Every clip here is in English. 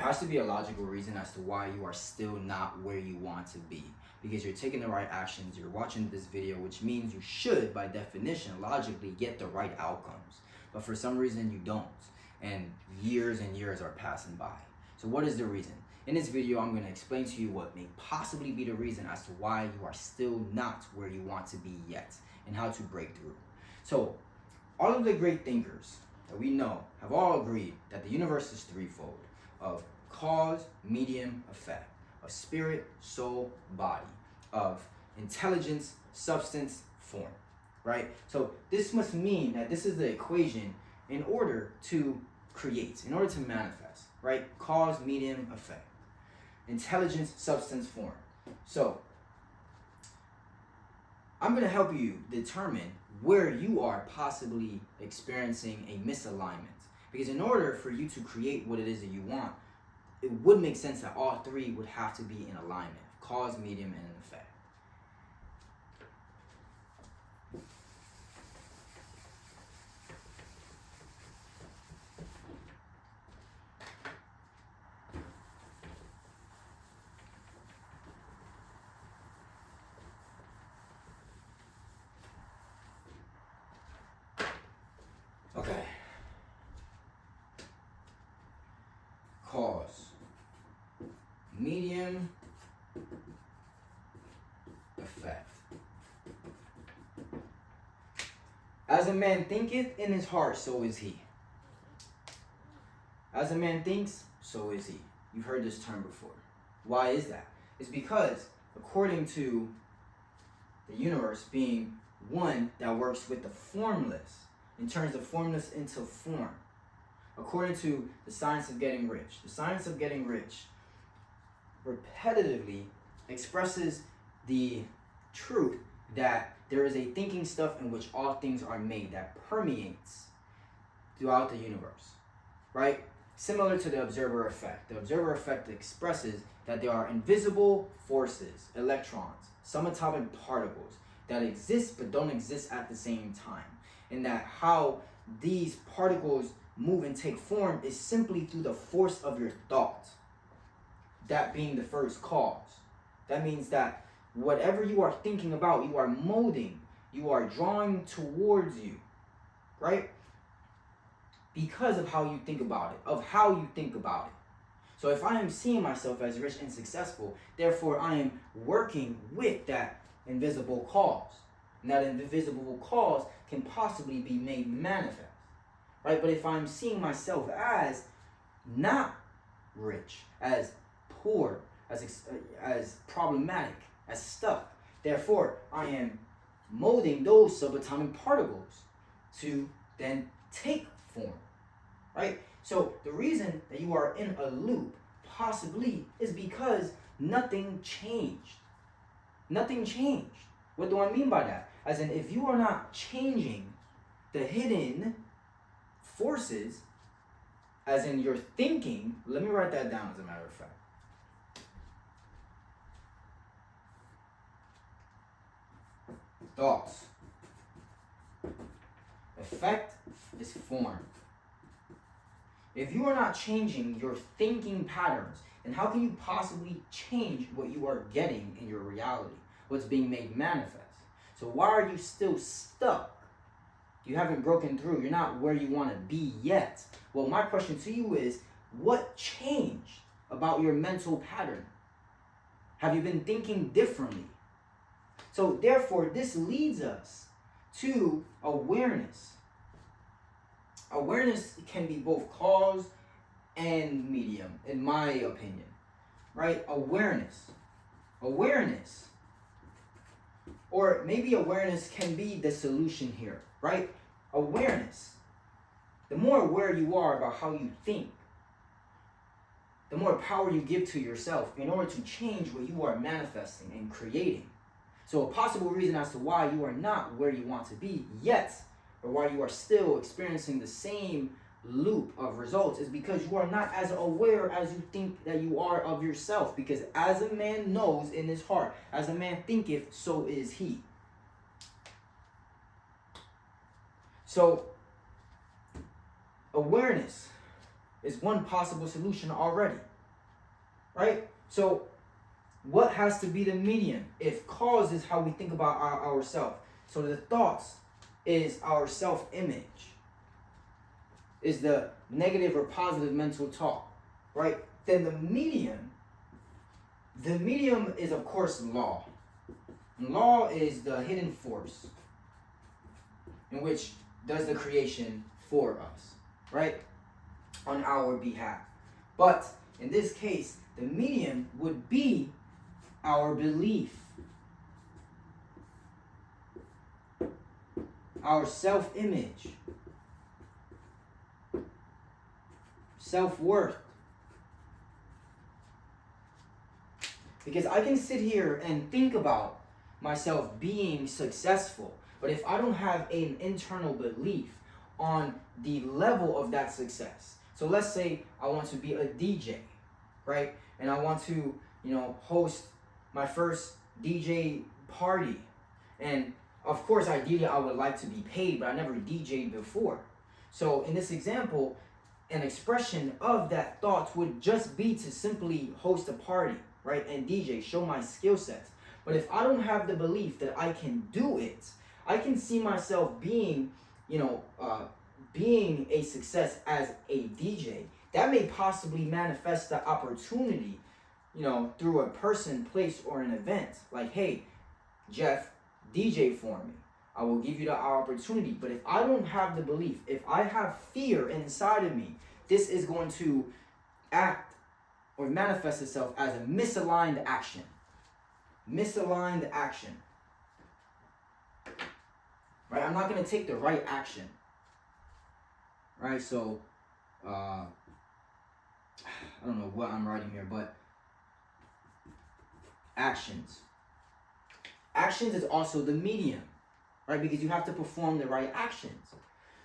has to be a logical reason as to why you are still not where you want to be. Because you're taking the right actions, you're watching this video, which means you should, by definition, logically get the right outcomes. But for some reason you don't. And years are passing by. So what is the reason? In this video, I'm going to explain to you what may possibly be the reason as to why you are still not where you want to be yet, and how to break through. So, all of the great thinkers that we know have all agreed that the universe is threefold: of cause, medium, effect, of spirit, soul, body, of intelligence, substance, form, right? So this must mean that this is the equation in order to create, in order to manifest, right? Cause, medium, effect. Intelligence, substance, form. So I'm going to help you determine where you are possibly experiencing a misalignment. Because in order for you to create what it is that you want, it would make sense that all three would have to be in alignment: cause, medium, and effect. Okay. Cause, medium, effect. As a man thinketh in his heart, so is he. As a man thinks, so is he. You've heard this term before. Why is that? It's because, according to the universe being one that works with the formless, in turns the formless into form, according to the science of getting rich, the science of getting rich repetitively expresses the truth that there is a thinking stuff in which all things are made that permeates throughout the universe, right? Similar to the observer effect. The observer effect expresses that there are invisible forces, electrons, subatomic particles that exist but don't exist at the same time. And that how these particles move and take form is simply through the force of your thought. That being the first cause. That means that whatever you are thinking about, you are molding, you are drawing towards you, right? Because of how you think about it, of how you think about it. So if I am seeing myself as rich and successful, therefore I am working with that invisible cause. And that invisible cause can possibly be made manifest, right? But if I'm seeing myself as not rich, as poor, as problematic, as stuck, therefore I am molding those subatomic particles to then take form, right? So the reason that you are in a loop possibly is because nothing changed. Nothing changed. What do I mean by that? As in, if you are not changing the hidden forces, as in your thinking, let me write that down as a matter of fact. Thoughts. Effect is form. If you are not changing your thinking patterns, then how can you possibly change what you are getting in your reality, what's being made manifest? So why are you still stuck? You haven't broken through. You're not where you want to be yet. Well, my question to you is, what changed about your mental pattern? Have you been thinking differently? So therefore, this leads us to awareness. Awareness can be both cause and medium, in my opinion, right? Awareness. Or maybe awareness can be the solution here, right? Awareness. The more aware you are about how you think, the more power you give to yourself in order to change what you are manifesting and creating. So a possible reason as to why you are not where you want to be yet, or why you are still experiencing the same loop of results, is because you are not as aware as you think that you are of yourself. Because as a man knows in his heart, as a man thinketh, so is he. So awareness is one possible solution already. right? So what has to be the medium? If cause is how we think about ourselves. So the thoughts is our self-image, is the negative or positive mental talk, right? Then the medium is of course law. And law is the hidden force in which does the creation for us, right? On our behalf. But in this case, the medium would be our belief, our self-image, self-worth. Because I can sit here and think about myself being successful, but if I don't have an internal belief on the level of that success. So let's say I want to be a DJ, right? And I want to, host my first DJ party. And of course, ideally, I would like to be paid, but I never DJed before. So in this example, an expression of that thought would just be to simply host a party, right? And DJ, show my skill sets. But if I don't have the belief that I can do it, I can see myself being, being a success as a DJ. That may possibly manifest the opportunity, through a person, place, or an event. Like, hey, Jeff, DJ for me. I will give you the opportunity. But if I don't have the belief, if I have fear inside of me, this is going to act or manifest itself as a misaligned action. Misaligned action. Right? I'm not going to take the right action. Right? So, I don't know what I'm writing here, but actions. Actions is also the medium, right? Because you have to perform the right actions.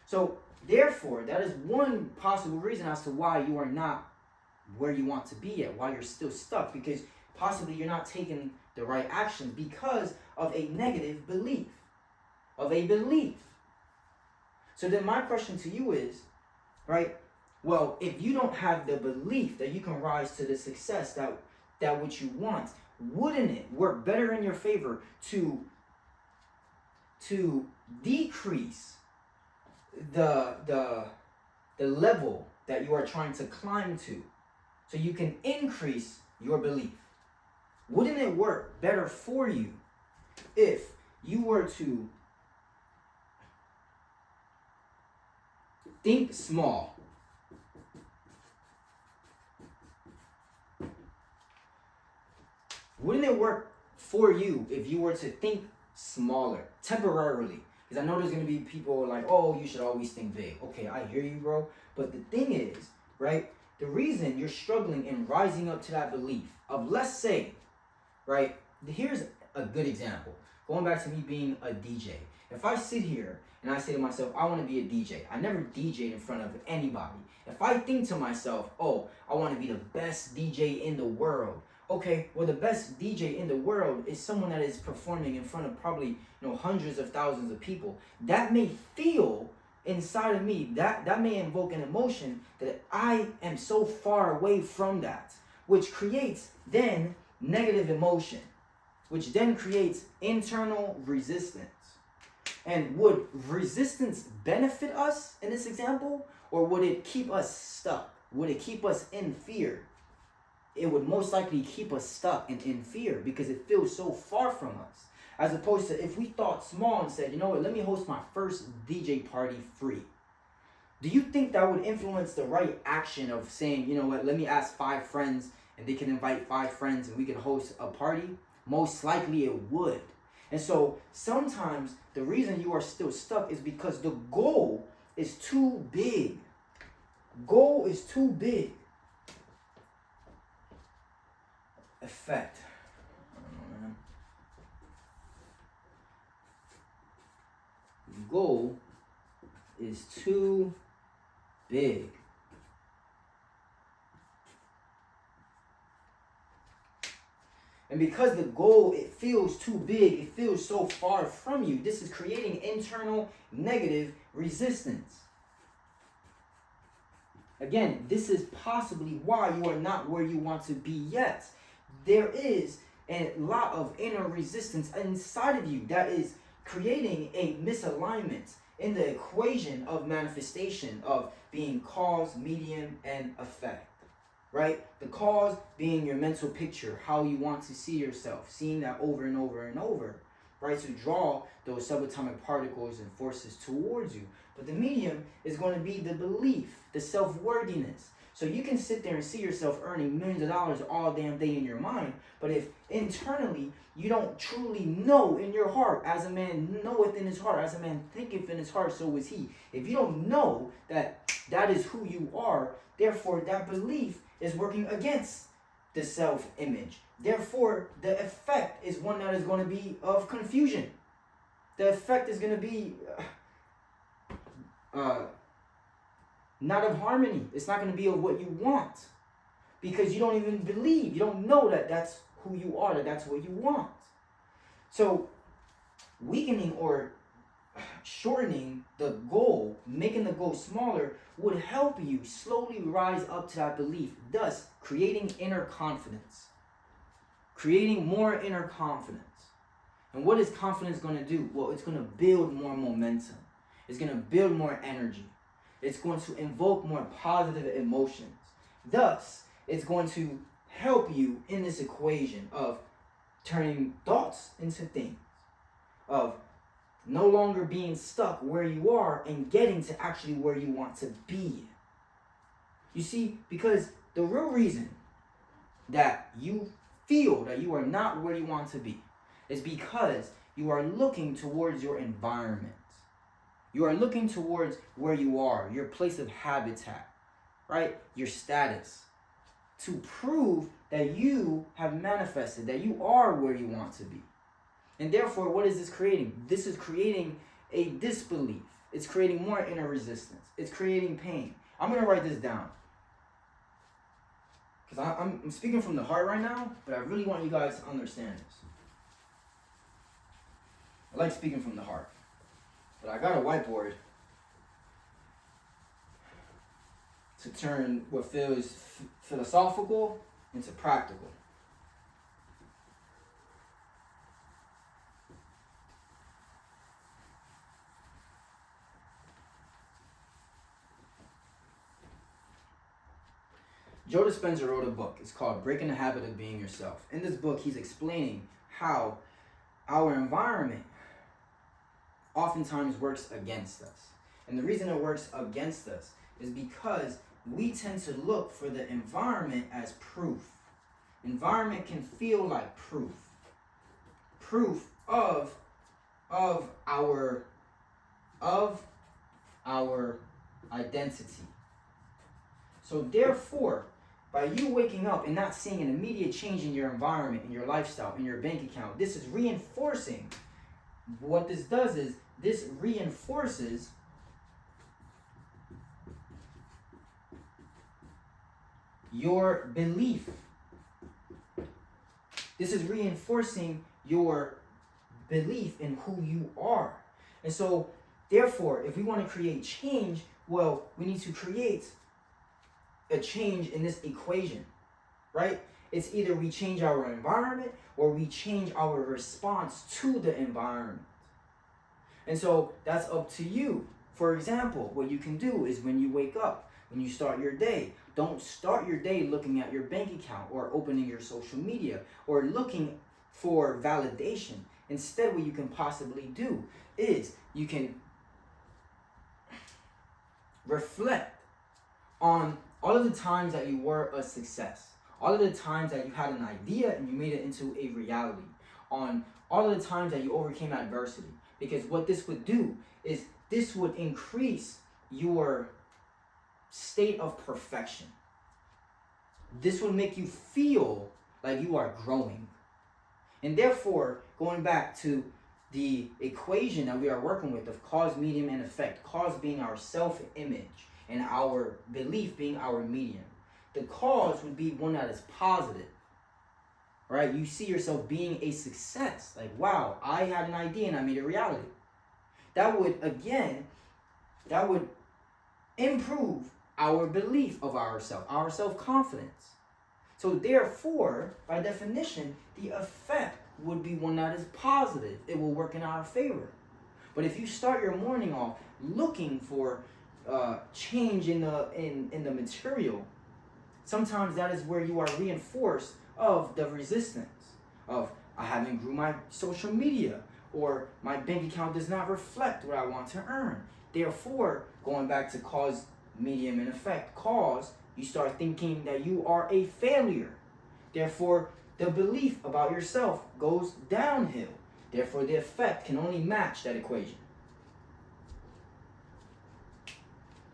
So, therefore, that is one possible reason as to why you are not where you want to be at, why you're still stuck, because possibly you're not taking the right actions because of a negative belief, So then my question to you is, right, well, if you don't have the belief that you can rise to the success that which you want, wouldn't it work better in your favor to decrease the level that you are trying to climb to, so you can increase your belief? Wouldn't it work better for you if you were to think small? Wouldn't it work for you if you were to think smaller temporarily? Because I know there's going to be people like, oh, you should always think big. Okay, I hear you, bro. But the thing is, right, the reason you're struggling in rising up to that belief of, let's say, right, here's a good example. Going back to me being a DJ. If I sit here and I say to myself, I want to be a DJ. I never DJed in front of anybody. If I think to myself, oh, I want to be the best DJ in the world. Okay, well, the best DJ in the world is someone that is performing in front of probably, hundreds of thousands of people. That may feel inside of me, that may invoke an emotion that I am so far away from that, which creates then negative emotion, which then creates internal resistance. And would resistance benefit us in this example, or would it keep us stuck? Would it keep us in fear? It would most likely keep us stuck in fear because it feels so far from us. As opposed to if we thought small and said, you know what, let me host my first DJ party free. Do you think that would influence the right action of saying, you know what, let me ask 5 friends and they can invite 5 friends and we can host a party? Most likely it would. And so sometimes the reason you are still stuck is because the goal is too big. Goal is too big. Effect. Goal is too big. And because the goal, it feels too big, it feels so far from you, this is creating internal negative resistance. Again, this is possibly why you are not where you want to be yet. There is a lot of inner resistance inside of you that is creating a misalignment in the equation of manifestation of being cause, medium, and effect. Right? The cause being your mental picture, how you want to see yourself, seeing that over and over and over, right? To draw those subatomic particles and forces towards you. But the medium is going to be the belief, the self-worthiness. So you can sit there and see yourself earning millions of dollars all damn day in your mind, but if internally you don't truly know in your heart, as a man knoweth in his heart, as a man thinketh in his heart, so is he. If you don't know that that is who you are, therefore that belief is working against the self-image. Therefore, the effect is one that is going to be of confusion. The effect is going to be not of harmony. It's not going to be of what you want, because you don't even believe. You don't know that that's who you are, that that's what you want. So weakening or shortening the goal, making the goal smaller, would help you slowly rise up to that belief, thus creating inner confidence, creating more inner confidence. And what is confidence going to do? Well, it's going to build more momentum. It's going to build more energy. It's going to invoke more positive emotions. Thus, it's going to help you in this equation of turning thoughts into things, of no longer being stuck where you are and getting to actually where you want to be. You see, because the real reason that you feel that you are not where you want to be is because you are looking towards your environment. You are looking towards where you are, your place of habitat, right? Your status, to prove that you have manifested, that you are where you want to be. And therefore, what is this creating? This is creating a disbelief. It's creating more inner resistance. It's creating pain. I'm going to write this down, because I'm speaking from the heart right now, but I really want you guys to understand this. I like speaking from the heart, but I got a whiteboard to turn what feels philosophical into practical. Joe Dispenza wrote a book. It's called Breaking the Habit of Being Yourself. In this book, he's explaining how our environment oftentimes works against us. And the reason it works against us is because we tend to look for the environment as proof. Environment can feel like proof. Proof of our identity. So therefore, by you waking up and not seeing an immediate change in your environment, in your lifestyle, in your bank account, this is reinforcing. What this does is this reinforces your belief. This is reinforcing your belief in who you are. And so, therefore, if we want to create change, well, we need to create a change in this equation, right? It's either we change our environment or we change our response to the environment. And so that's up to you. For example, what you can do is when you wake up, when you start your day, don't start your day looking at your bank account or opening your social media or looking for validation. Instead, what you can possibly do is you can reflect on all of the times that you were a success, all of the times that you had an idea and you made it into a reality, on all of the times that you overcame adversity. Because what this would do is this would increase your state of perfection. This would make you feel like you are growing. And therefore, going back to the equation that we are working with of cause, medium, and effect, cause being our self-image and our belief being our medium. The cause would be one that is positive, right? You see yourself being a success. Like, wow, I had an idea and I made it reality. That would improve our belief of ourselves, our self-confidence. So therefore, by definition, the effect would be one that is positive. It will work in our favor. But if you start your morning off looking for change in the material, sometimes that is where you are reinforced of the resistance of I haven't grew my social media, or my bank account does not reflect what I want to earn. Therefore, going back to cause, medium, and effect, cause, you start thinking that you are a failure. Therefore, the belief about yourself goes downhill. Therefore, the effect can only match that equation.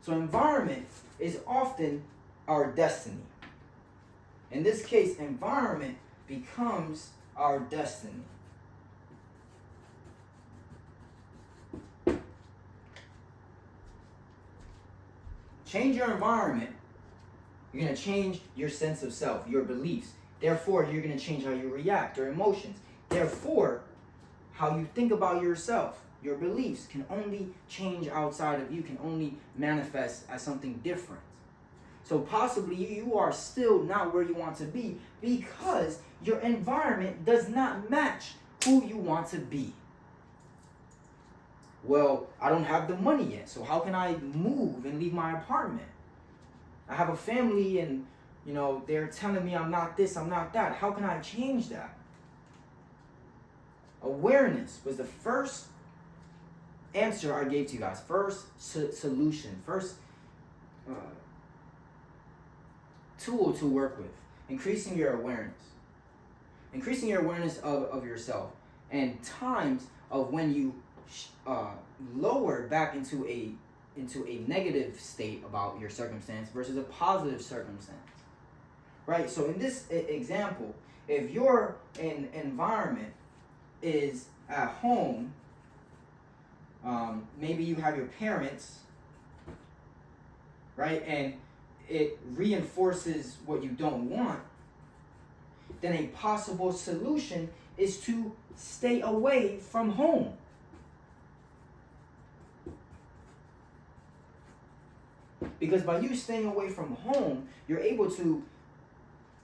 So environment is often our destiny. In this case, environment becomes our destiny. Change your environment, you're going to change your sense of self, your beliefs. Therefore, you're going to change how you react, your emotions. Therefore, how you think about yourself, your beliefs can only change outside of you, can only manifest as something different. So possibly you are still not where you want to be because your environment does not match who you want to be. Well, I don't have the money yet, so how can I move and leave my apartment? I have a family and, they're telling me I'm not this, I'm not that. How can I change that? Awareness was the first answer I gave to you guys. First solution, first tool to work with. Increasing your awareness. Increasing your awareness of yourself. And times of when you lower back into a negative state about your circumstance versus a positive circumstance. Right? So in this example, if your environment is at home, maybe you have your parents, right? And it reinforces what you don't want, then a possible solution is to stay away from home. Because by you staying away from home, you're able to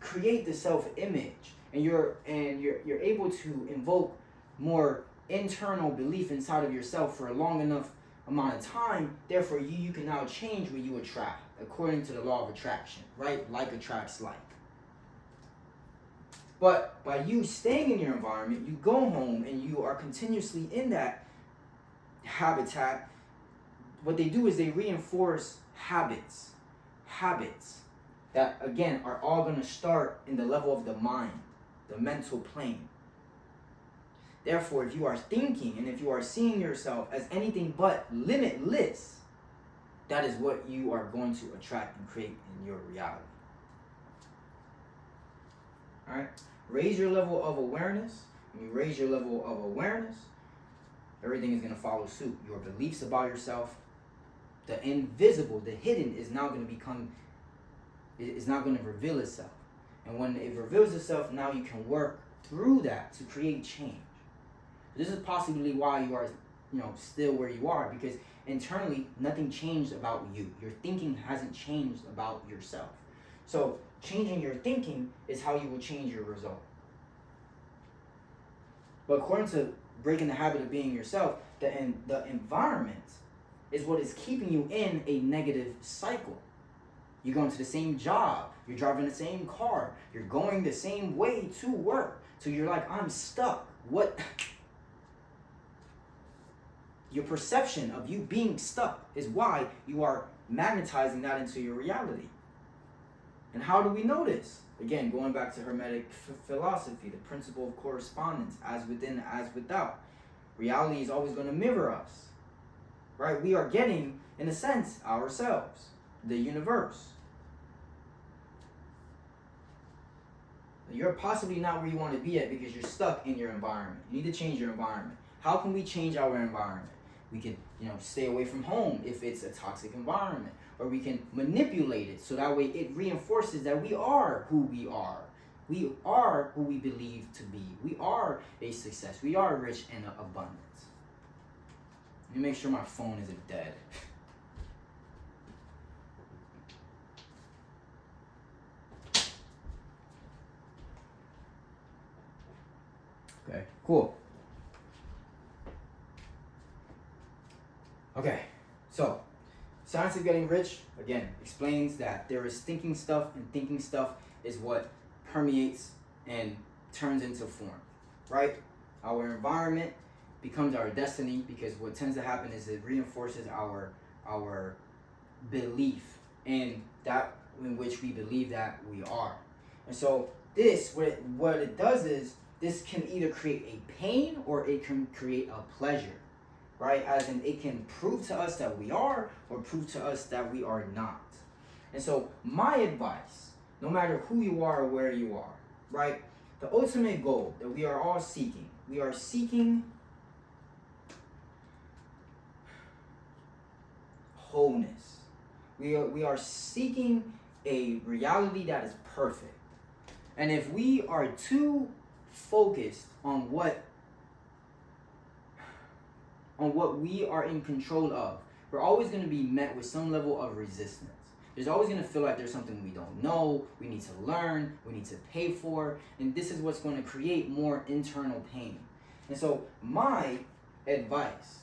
create the self-image, and you're able to invoke more internal belief inside of yourself for a long enough amount of time. Therefore, you can now change what you attract according to the law of attraction, right? Like attracts like. But by you staying in your environment, you go home and you are continuously in that habitat. What they do is they reinforce habits that, again, are all going to start in the level of the mind, the mental plane. Therefore, if you are thinking and if you are seeing yourself as anything but limitless, that is what you are going to attract and create in your reality. All right? Raise your level of awareness. When you raise your level of awareness, everything is going to follow suit. Your beliefs about yourself, the invisible, the hidden, is now going to become, is not going to reveal itself. And when it reveals itself, now you can work through that to create change. This is possibly why you are, still where you are, because internally nothing changed about you. Your thinking hasn't changed about yourself. So changing your thinking is how you will change your result. But according to breaking the habit of being yourself, the environment is what is keeping you in a negative cycle. You're going to the same job. You're driving the same car. You're going the same way to work. So you're like, I'm stuck. What? Your perception of you being stuck is why you are magnetizing that into your reality. And how do we know this? Again, going back to Hermetic philosophy, the principle of correspondence, as within, as without. Reality is always going to mirror us. Right? We are getting, in a sense, ourselves, the universe. You're possibly not where you want to be at because you're stuck in your environment. You need to change your environment. How can we change our environment? We can, stay away from home if it's a toxic environment, or we can manipulate it so that way it reinforces that we are who we are. We are who we believe to be. We are a success. We are rich and abundant. Let me make sure my phone isn't dead. Okay, cool. Okay, so Science of Getting Rich, again, explains that there is thinking stuff, and thinking stuff is what permeates and turns into form, right? Our environment becomes our destiny, because what tends to happen is it reinforces our belief in that in which we believe that we are. And so this, what it does is, this can either create a pain or it can create a pleasure, right? As in, it can prove to us that we are, or prove to us that we are not. And so my advice, no matter who you are or where you are, right? The ultimate goal that we are all seeking, we are seeking wholeness. We are seeking a reality that is perfect. And if we are too focused on what we are in control of, we're always going to be met with some level of resistance. There's always going to feel like there's something we don't know, we need to learn, we need to pay for, and this is what's going to create more internal pain. And so my advice